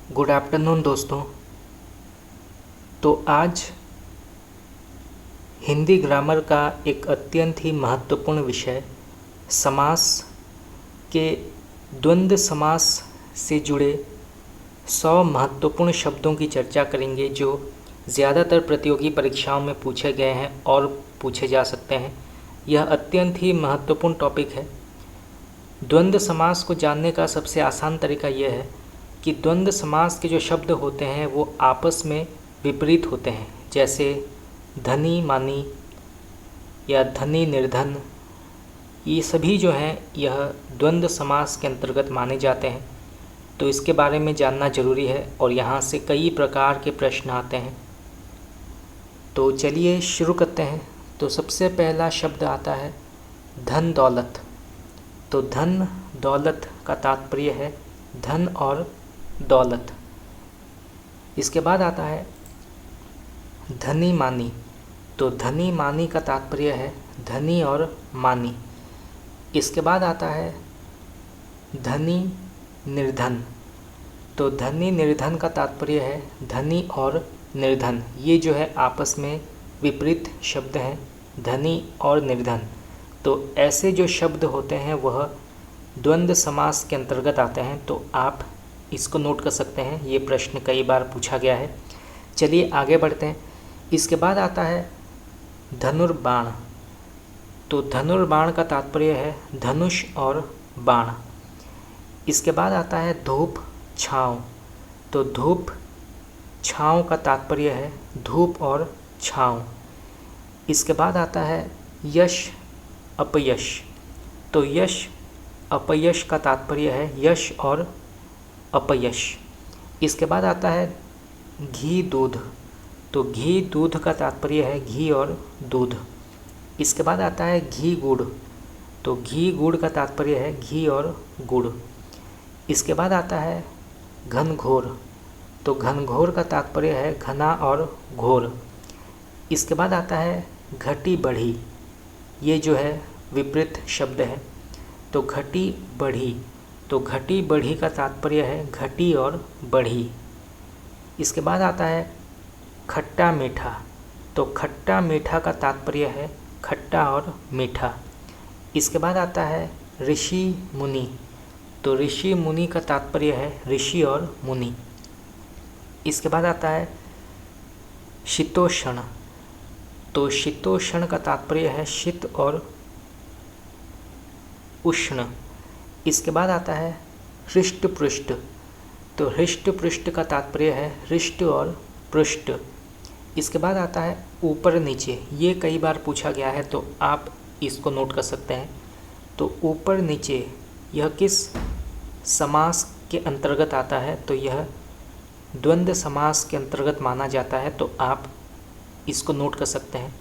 Good afternoon दोस्तों। तो आज हिंदी ग्रामर का एक अत्यंत ही महत्वपूर्ण विषय समास के द्वंद्व समास से जुड़े 100 महत्वपूर्ण शब्दों की चर्चा करेंगे जो ज़्यादातर प्रतियोगी परीक्षाओं में पूछे गए हैं और पूछे जा सकते हैं। यह अत्यंत ही महत्वपूर्ण टॉपिक है। द्वंद्व समास को जानने का सबसे आसान तरीका यह है कि द्वंद्व समास के जो शब्द होते हैं वो आपस में विपरीत होते हैं, जैसे धनी मानी या धनी निर्धन। ये सभी जो हैं यह द्वंद्व समास के अंतर्गत माने जाते हैं। तो इसके बारे में जानना जरूरी है और यहाँ से कई प्रकार के प्रश्न आते हैं। तो चलिए शुरू करते हैं। तो सबसे पहला शब्द आता है धन दौलत। तो धन दौलत का तात्पर्य है धन और दौलत। इसके बाद आता है धनी मानी। तो धनी मानी का तात्पर्य है धनी और मानी। इसके बाद आता है धनी निर्धन। तो धनी निर्धन का तात्पर्य है धनी और निर्धन। ये जो है आपस में विपरीत शब्द हैं, धनी और निर्धन। तो ऐसे जो शब्द होते हैं वह द्वंद्व समास के अंतर्गत आते हैं। तो आप इसको नोट कर सकते हैं, ये प्रश्न कई बार पूछा गया है। चलिए आगे बढ़ते हैं। इसके बाद आता है धनुर्बाण। तो धनुर्बाण का तात्पर्य है धनुष और बाण। इसके बाद आता है धूप छाँव। तो धूप छाँव का तात्पर्य है धूप और छाँव। इसके बाद आता है यश अपयश। तो यश अपयश का तात्पर्य है यश और अपयश। इसके बाद आता है घी दूध। तो घी दूध का तात्पर्य है घी और दूध। इसके बाद आता है घी गुड़। तो घी गुड़ का तात्पर्य है घी और गुड़। इसके बाद आता है घनघोर। तो घनघोर का तात्पर्य है घना और घोर। इसके बाद आता है घटी बढ़ी। ये जो है विपरीत शब्द है। तो घटी बढ़ी। तो घटी बढ़ी का तात्पर्य है घटी और बढ़ी। इसके बाद आता है खट्टा मीठा। तो खट्टा मीठा का तात्पर्य है खट्टा और मीठा। इसके बाद आता है ऋषि मुनि। तो ऋषि मुनि का तात्पर्य है ऋषि और मुनि। इसके बाद आता है शीतोष्ण। तो शीतोष्ण का तात्पर्य है शीत और उष्ण। इसके बाद आता है हृष्ट पृष्ठ। तो हृष्ट पृष्ठ का तात्पर्य है हृष्ट और पृष्ठ। इसके बाद आता है ऊपर नीचे। ये कई बार पूछा गया है तो आप इसको नोट कर सकते हैं। तो ऊपर नीचे यह किस समास के अंतर्गत आता है? तो यह द्वंद्व समास के अंतर्गत माना जाता है। तो आप इसको नोट कर सकते हैं।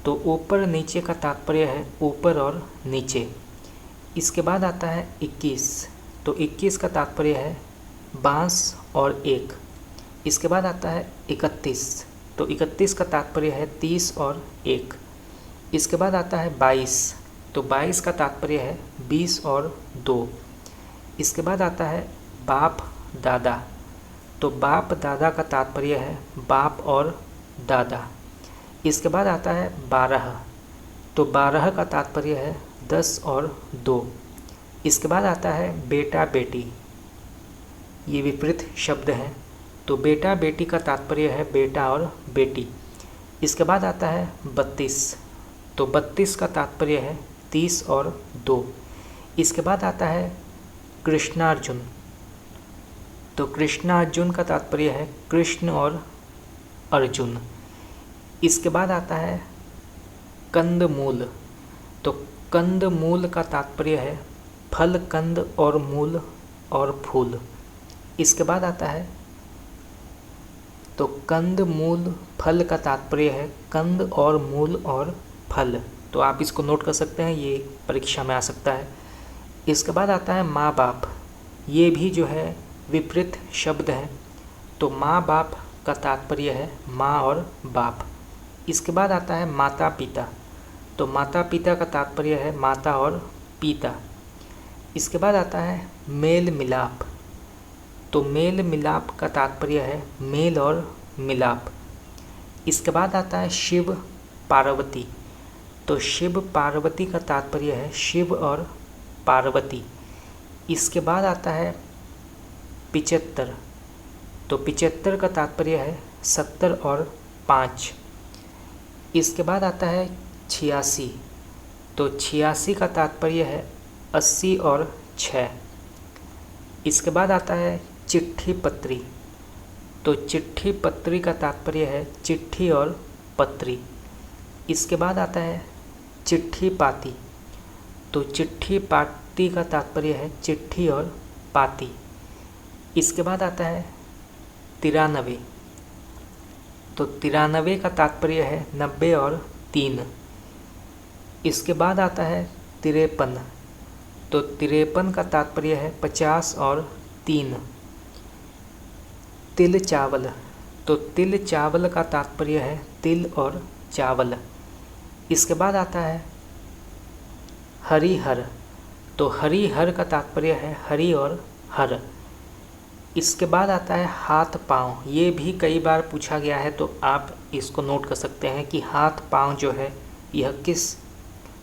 तो ऊपर नीचे का तात्पर्य है ऊपर और नीचे। इसके बाद आता है 21। तो 21 का तात्पर्य है बांस और एक। इसके बाद आता है 31। तो 31 का तात्पर्य है 30 और एक। इसके बाद आता है 22। तो 22 का तात्पर्य है 20 और 2। इसके बाद आता है बाप दादा। तो बाप दादा का तात्पर्य है बाप और दादा। इसके बाद आता है 12। तो 12 का तात्पर्य है 10 और 2। इसके बाद आता है बेटा बेटी। ये विपरीत शब्द है। तो बेटा बेटी का तात्पर्य है बेटा और बेटी। इसके बाद आता है 32। तो 32 का तात्पर्य है 30 और 2। इसके बाद आता है कृष्णार्जुन। तो कृष्णार्जुन का तात्पर्य है कृष्ण और अर्जुन। इसके बाद आता है कंदमूल। तो कंदमूल का तात्पर्य है फल, कंद और मूल और फूल। इसके बाद आता है तो कंद मूल फल का तात्पर्य है कंद और मूल और फल। तो आप इसको नोट कर सकते हैं, ये परीक्षा में आ सकता है। इसके बाद आता है माँ बाप। ये भी जो है विपरीत शब्द है। तो माँ बाप का तात्पर्य है माँ और बाप। इसके बाद आता है माता पिता। तो माता पिता का तात्पर्य है माता और पिता। इसके बाद आता है मेल मिलाप। तो मेल मिलाप का तात्पर्य है मेल और मिलाप। इसके बाद आता है शिव पार्वती, तो शिव पार्वती का तात्पर्य है शिव और पार्वती। इसके बाद आता है 75, तो 75 का तात्पर्य है 70 और 5। इसके बाद आता है 86, तो 86 का तात्पर्य है 80 और 6। इसके बाद आता है चिट्ठी पत्री, तो चिट्ठी पत्री का तात्पर्य है चिट्ठी और पत्री। इसके बाद आता है चिट्ठी पाती, तो चिट्ठी पाती का तात्पर्य है चिट्ठी और पाती। इसके बाद आता है 93, तो 93 का तात्पर्य है 90 और 3। इसके बाद आता है 53, तो 53 का तात्पर्य है 50 और 3। तिल चावल, तो तिल चावल का तात्पर्य है तिल और चावल। इसके बाद आता है हरिहर, तो हरिहर का तात्पर्य है हरि और हर। इसके बाद आता है हाथ पाँव, ये भी कई बार पूछा गया है, तो आप इसको नोट कर सकते हैं कि हाथ पाँव जो है यह किस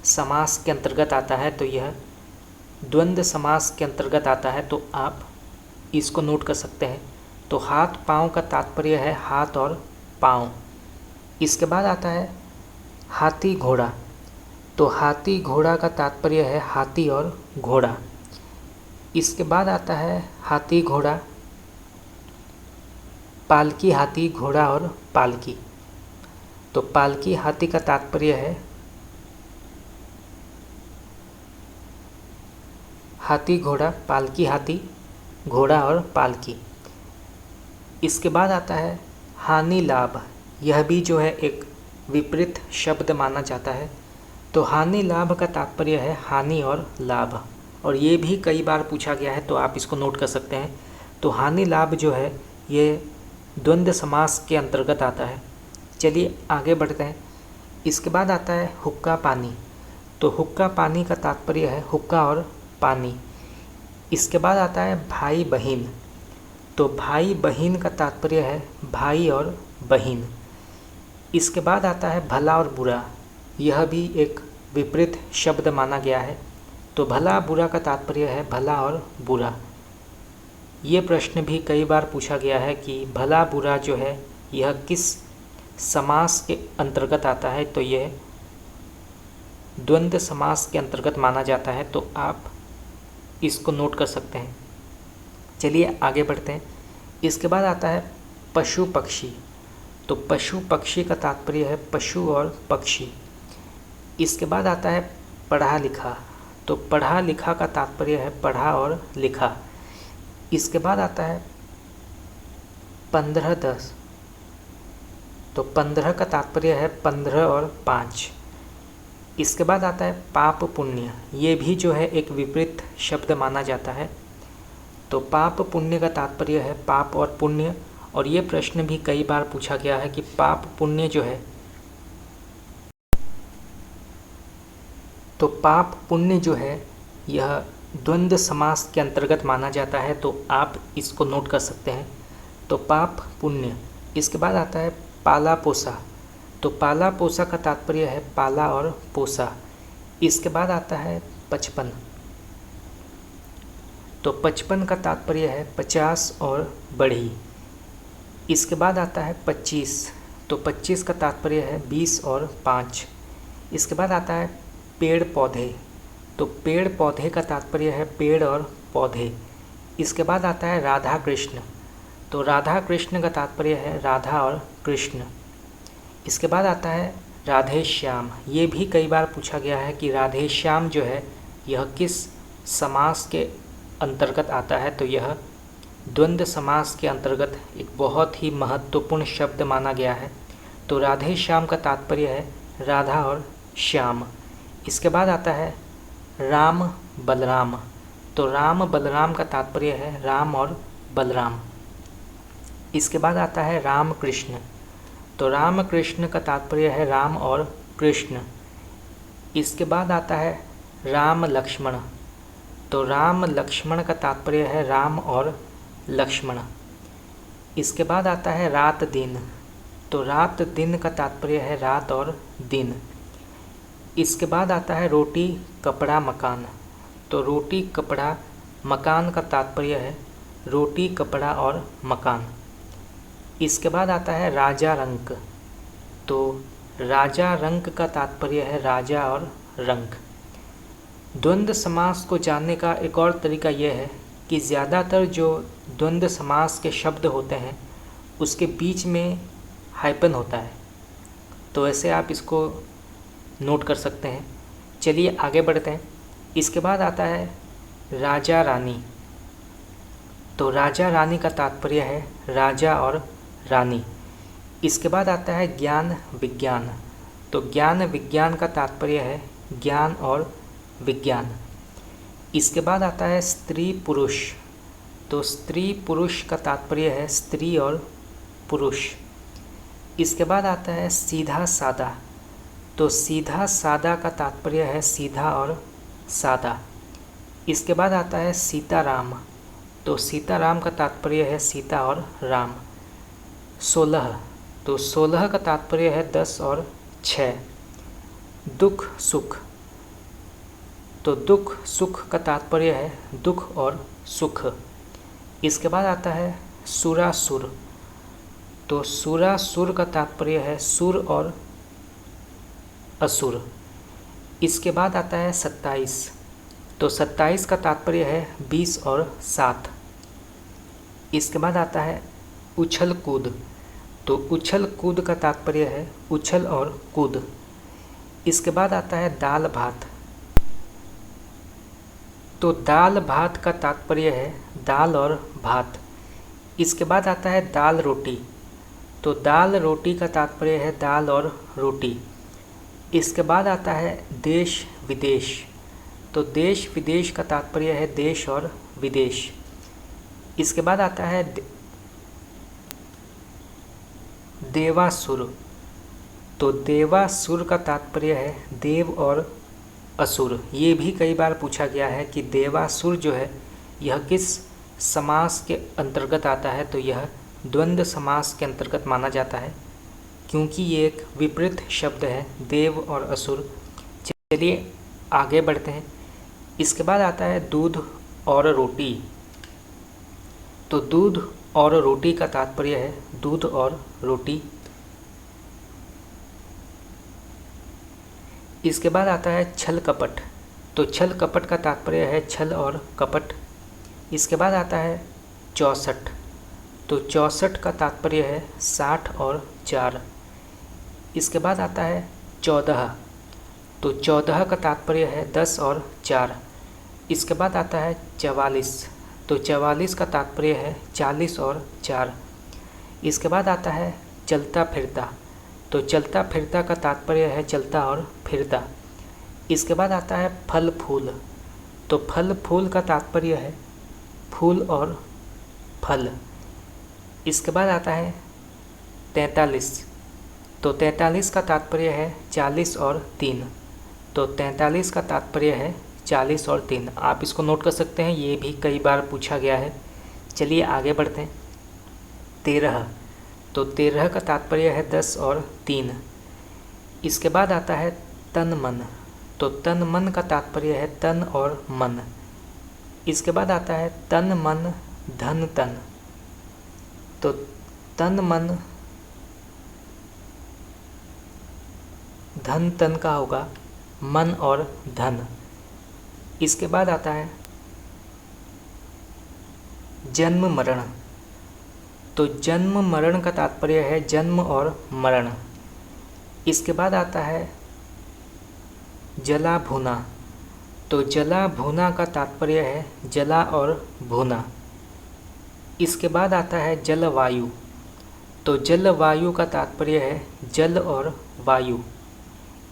समास के अंतर्गत आता है, तो यह द्वंद्व समास के अंतर्गत आता है, तो आप इसको नोट कर सकते हैं। तो हाथ पाँव का तात्पर्य है हाथ और पाँव। इसके बाद आता है हाथी घोड़ा, तो हाथी घोड़ा का तात्पर्य है हाथी और घोड़ा। इसके बाद आता है हाथी घोड़ा पालकी, हाथी घोड़ा और पालकी, तो पालकी हाथी का तात्पर्य है हाथी घोड़ा, पालकी हाथी घोड़ा और पालकी। इसके बाद आता है हानि लाभ, यह भी जो है एक विपरीत शब्द माना जाता है, तो हानि लाभ का तात्पर्य है हानि और लाभ, और ये भी कई बार पूछा गया है, तो आप इसको नोट कर सकते हैं। तो हानि लाभ जो है ये द्वंद्व समास के अंतर्गत आता है। चलिए आगे बढ़ते हैं। इसके बाद आता है हुक्का पानी, तो हुक्का पानी का तात्पर्य है हुक्का और पानी। इसके बाद आता है भाई बहन, तो भाई बहन का तात्पर्य है भाई और बहन। इसके बाद आता है भला और बुरा, यह भी एक विपरीत शब्द माना गया है, तो भला बुरा का तात्पर्य है भला और बुरा। ये प्रश्न भी कई बार पूछा गया है कि भला बुरा जो है यह किस समास के अंतर्गत आता है, तो यह द्वंद्व समास के अंतर्गत माना जाता है, तो आप इसको नोट कर सकते हैं। चलिए आगे बढ़ते हैं। इसके बाद आता है पशु पक्षी, तो पशु पक्षी का तात्पर्य है पशु और पक्षी। इसके बाद आता है पढ़ा लिखा, तो पढ़ा लिखा का तात्पर्य है पढ़ा और लिखा। इसके बाद आता है 15-10, तो 15 का तात्पर्य है 15 और 5। इसके बाद आता है पाप पुण्य, ये भी जो है एक विपरीत शब्द माना जाता है, तो पाप पुण्य का तात्पर्य है पाप और पुण्य। और ये प्रश्न भी कई बार पूछा गया है कि पाप पुण्य जो है, तो पाप पुण्य जो है यह द्वंद्व समास के अंतर्गत माना जाता है, तो आप इसको नोट कर सकते हैं। तो पाप पुण्य। इसके बाद आता है पाला पोसा, तो पाला पोसा का तात्पर्य है पाला और पोसा। इसके बाद आता है 55, तो 55 का तात्पर्य है 50 और बढ़ी। इसके बाद आता है 25, तो 25 का तात्पर्य है 20 और 5। इसके बाद आता है पेड़ पौधे, तो पेड़ पौधे का तात्पर्य है पेड़ और पौधे। इसके बाद आता है राधा कृष्ण, तो राधा कृष्ण का तात्पर्य है राधा और कृष्ण। इसके बाद आता है राधे श्याम, ये भी कई बार पूछा गया है कि राधे श्याम जो है यह किस समास के अंतर्गत आता है, तो यह द्वंद्व समास के अंतर्गत एक बहुत ही महत्वपूर्ण शब्द माना गया है। तो राधे श्याम का तात्पर्य है राधा और श्याम। इसके बाद आता है राम बलराम, तो राम बलराम का तात्पर्य है राम और बलराम। इसके बाद आता है राम कृष्ण, तो राम कृष्ण का तात्पर्य है राम और कृष्ण। इसके बाद आता है राम लक्ष्मण, तो राम लक्ष्मण का तात्पर्य है राम और लक्ष्मण। इसके बाद आता है रात दिन, तो रात दिन का तात्पर्य है रात और दिन। इसके बाद आता है रोटी कपड़ा मकान, तो रोटी कपड़ा मकान का तात्पर्य है रोटी कपड़ा और मकान। इसके बाद आता है राजा रंक, तो राजा रंक का तात्पर्य है राजा और रंक। द्वंद्व समास को जानने का एक और तरीका यह है कि ज़्यादातर जो द्वंद्व समास के शब्द होते हैं उसके बीच में हाइपन होता है, तो ऐसे आप इसको नोट कर सकते हैं। चलिए आगे बढ़ते हैं। इसके बाद आता है राजा रानी, तो राजा रानी का तात्पर्य है राजा और रानी। इसके बाद आता है ज्ञान विज्ञान, तो ज्ञान विज्ञान का तात्पर्य है ज्ञान और विज्ञान। इसके बाद आता है स्त्री पुरुष, तो स्त्री पुरुष का तात्पर्य है स्त्री और पुरुष। इसके बाद आता है सीधा सादा, तो सीधा सादा का तात्पर्य है सीधा और सादा। इसके बाद आता है सीताराम, तो सीताराम का तात्पर्य है सीता और राम। 16, तो 16 का तात्पर्य है 10 और 6। दुख सुख, तो दुख सुख का तात्पर्य है दुख और सुख। इसके बाद आता है सुरासुर, तो सुरासुर का तात्पर्य है सुर और असुर। इसके बाद आता है 27, तो 27 का तात्पर्य है 20 और 7। इसके बाद आता है उछल कूद, तो उछल कूद का तात्पर्य है उछल और कूद। इसके बाद आता है दाल भात, तो दाल भात का तात्पर्य है दाल और भात। इसके बाद आता है दाल रोटी, तो दाल रोटी का तात्पर्य है दाल और रोटी। इसके बाद आता है देश विदेश, तो देश विदेश का तात्पर्य है देश और विदेश। इसके बाद आता है देवासुर, तो देवासुर का तात्पर्य है देव और असुर। ये भी कई बार पूछा गया है कि देवासुर जो है यह किस समास के अंतर्गत आता है, तो यह द्वंद्व समास के अंतर्गत माना जाता है क्योंकि ये एक विपरीत शब्द है देव और असुर। चलिए आगे बढ़ते हैं। इसके बाद आता है दूध और रोटी, तो दूध और रोटी का तात्पर्य है दूध और रोटी। इसके बाद आता है छल कपट, तो छल कपट का तात्पर्य है छल और कपट। इसके बाद आता है 64, तो 64 का तात्पर्य है 60 और 4। इसके बाद आता है 14, तो 14 का तात्पर्य है 10 और 4। इसके बाद आता है 44, तो 44 का तात्पर्य है 40 और 4। इसके बाद आता है चलता फिरता, तो चलता फिरता का तात्पर्य है चलता और फिरता। इसके बाद आता है फल फूल, तो फल फूल का तात्पर्य है फूल और फल। इसके बाद आता है 43, तो 43 का तात्पर्य है 40 और 3, तो 43 का तात्पर्य है 40 और 3। आप इसको नोट कर सकते हैं, ये भी कई बार पूछा गया है। चलिए आगे बढ़ते हैं। 13, तो 13 का तात्पर्य है 10 और 3। इसके बाद आता है तन मन, तो तन मन का तात्पर्य है तन और मन। इसके बाद आता है तन मन धन तन, तो तन मन धन तन का होगा मन और धन। इसके बाद आता है जन्म मरण, तो जन्म मरण का तात्पर्य है जन्म और मरण। इसके बाद आता है जला भुना, तो जला भुना का तात्पर्य है जला और भुना। इसके बाद आता है जलवायु, तो जलवायु का तात्पर्य है जल और वायु।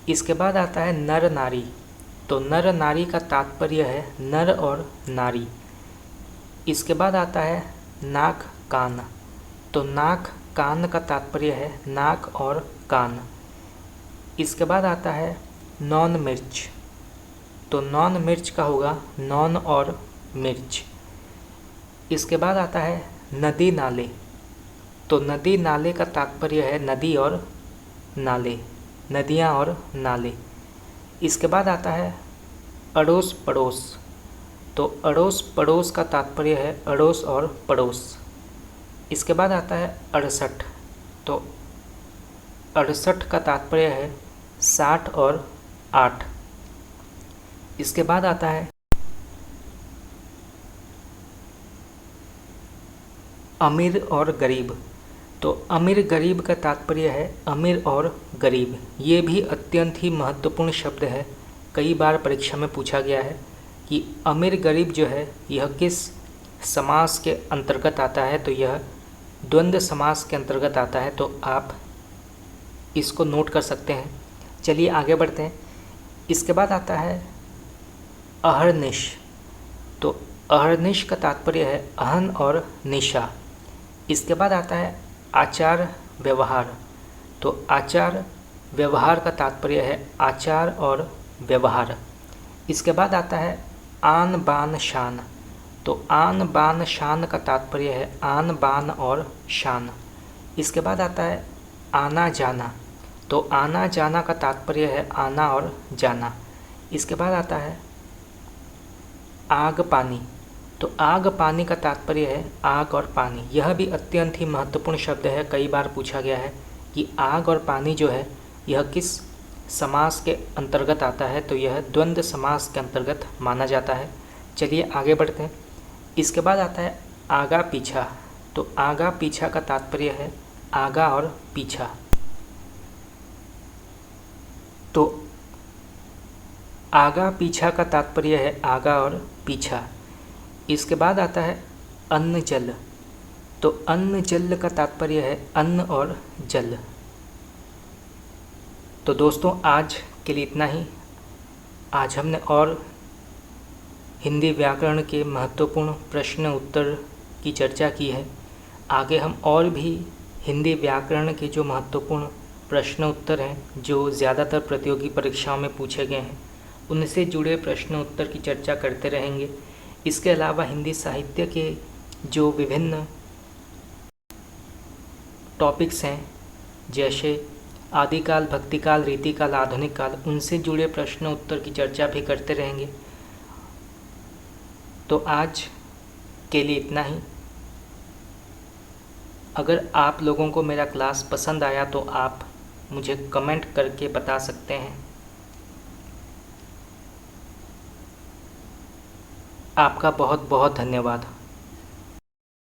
इसके बाद आता है नर नारी, तो नर नारी का तात्पर्य है नर और नारी। इसके बाद आता है नाक कान, तो नाक कान का तात्पर्य है नाक और कान। इसके बाद आता है नॉन मिर्च, तो नॉन मिर्च का होगा नॉन और मिर्च। इसके बाद आता है नदी नाले। तो नदी नाले का तात्पर्य है नदी और नाले, नदियाँ और नाले। इसके बाद आता है अड़ोस पड़ोस। तो अड़ोस पड़ोस का तात्पर्य है अड़ोस और पड़ोस। इसके बाद आता है 68। तो 68 का तात्पर्य है 60 और 8। इसके बाद आता है अमीर और गरीब। तो अमीर गरीब का तात्पर्य है अमीर और गरीब। ये भी अत्यंत ही महत्वपूर्ण शब्द है, कई बार परीक्षा में पूछा गया है कि अमीर गरीब जो है यह किस समास के अंतर्गत आता है। तो यह द्वंद्व समास के अंतर्गत आता है, तो आप इसको नोट कर सकते हैं। चलिए आगे बढ़ते हैं। इसके बाद आता है अहर्निश। तो अहर्निश का तात्पर्य है अहन और निशा। इसके बाद आता है आचार व्यवहार। तो आचार व्यवहार का तात्पर्य है आचार और व्यवहार। इसके बाद आता है आन बान शान। तो आन बान शान का तात्पर्य है आन बान और शान। इसके बाद आता है आना जाना। तो आना जाना का तात्पर्य है आना और जाना। इसके बाद आता है आग पानी। तो आग पानी का तात्पर्य है आग और पानी। यह भी अत्यंत ही महत्वपूर्ण शब्द है, कई बार पूछा गया है कि आग और पानी जो है यह किस समास के अंतर्गत आता है। तो यह द्वंद्व समास के अंतर्गत माना जाता है। चलिए आगे बढ़ते हैं। इसके बाद आता है आगा पीछा। तो आगा पीछा का तात्पर्य है आगा और पीछा। तो आगा पीछा का तात्पर्य है आगा और पीछा। इसके बाद आता है अन्न जल। तो अन्न जल का तात्पर्य है अन्न और जल। तो दोस्तों आज के लिए इतना ही। आज हमने और हिंदी व्याकरण के महत्वपूर्ण प्रश्न उत्तर की चर्चा की है। आगे हम और भी हिंदी व्याकरण के जो महत्वपूर्ण प्रश्न उत्तर हैं जो ज़्यादातर प्रतियोगी परीक्षाओं में पूछे गए हैं उनसे जुड़े प्रश्न उत्तर की चर्चा करते रहेंगे। इसके अलावा हिंदी साहित्य के जो विभिन्न टॉपिक्स हैं जैसे आदिकाल, भक्तिकाल, रीतिकाल, आधुनिक काल, उनसे जुड़े प्रश्न उत्तर की चर्चा भी करते रहेंगे। तो आज के लिए इतना ही। अगर आप लोगों को मेरा क्लास पसंद आया तो आप मुझे कमेंट करके बता सकते हैं। आपका बहुत बहुत धन्यवाद।